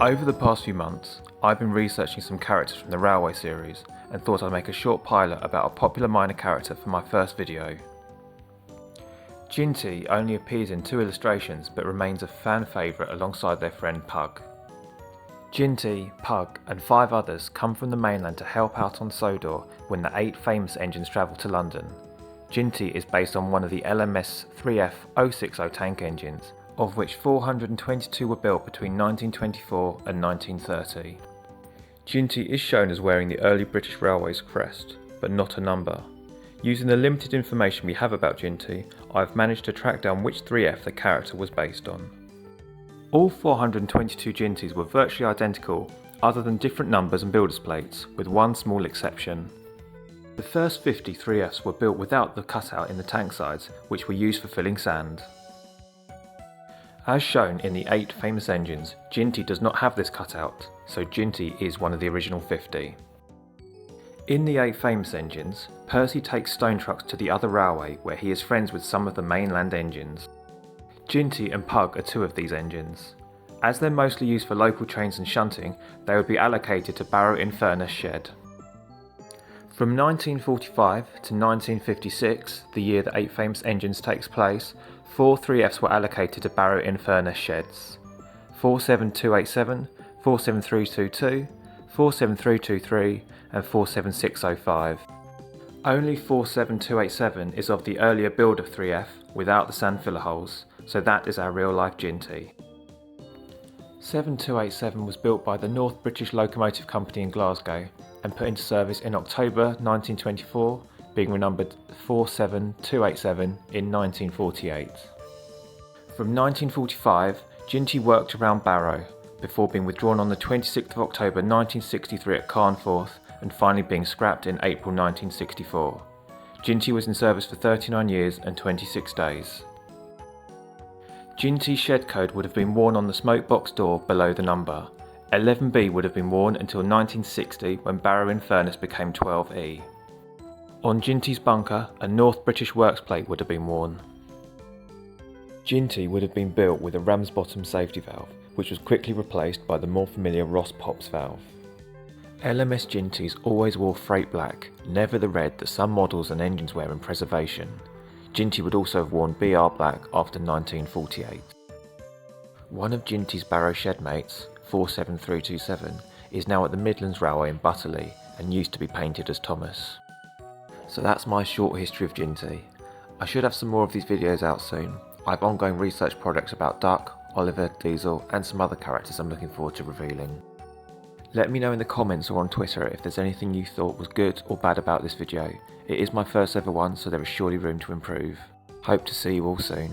Over the past few months, I've been researching some characters from the Railway series and thought I'd make a short pilot about a popular minor character for my first video. Jinty only appears in 2 illustrations but remains a fan favourite alongside their friend Pug. Jinty, Pug and 5 others come from the mainland to help out on Sodor when the 8 famous engines travel to London. Jinty is based on one of the LMS 3F 060 tank engines, of which 422 were built between 1924 and 1930. Jinty is shown as wearing the early British Railways crest, but not a number. Using the limited information we have about Jinty, I've managed to track down which 3F the character was based on. All 422 Jintys were virtually identical, other than different numbers and builder's plates, with one small exception. The first 50 3Fs were built without the cutout in the tank sides, which were used for filling sand. As shown in the 8 famous engines, Jinty does not have this cutout, so Jinty is one of the original 50. In the 8 famous engines, Percy takes stone trucks to the other railway where he is friends with some of the mainland engines. Jinty and Pug are 2 of these engines. As they're mostly used for local trains and shunting, they would be allocated to Barrow-in-Furness shed. From 1945 to 1956, the year the 8 famous engines takes place, 4 3Fs were allocated to Barrow-in-Furness sheds: 47287, 47322, 47323 and 47605. Only 47287 is of the earlier build of 3F without the sand filler holes, so that is our real life Jinty. 7287 was built by the North British Locomotive Company in Glasgow and put into service in October 1924, being renumbered 47287 in 1948. From 1945, Jinty worked around Barrow, before being withdrawn on the 26th of October 1963 at Carnforth and finally being scrapped in April 1964. Jinty was in service for 39 years and 26 days. Jinty's shed code would have been worn on the smoke box door below the number. 11B would have been worn until 1960 when Barrow-in-Furness became 12E. On Jinty's bunker, a North British Works plate would have been worn. Jinty would have been built with a Ramsbottom safety valve, which was quickly replaced by the more familiar Ross Pops valve. LMS Jintys always wore freight black, never the red that some models and engines wear in preservation. Jinty would also have worn BR black after 1948. One of Jinty's Barrow shed mates, 47327, is now at the Midlands Railway in Butterley and used to be painted as Thomas. So that's my short history of Jinty. I should have some more of these videos out soon. I have ongoing research projects about Duck, Oliver, Diesel and some other characters I'm looking forward to revealing. Let me know in the comments or on Twitter if there's anything you thought was good or bad about this video. It is my first ever one, so there is surely room to improve. Hope to see you all soon.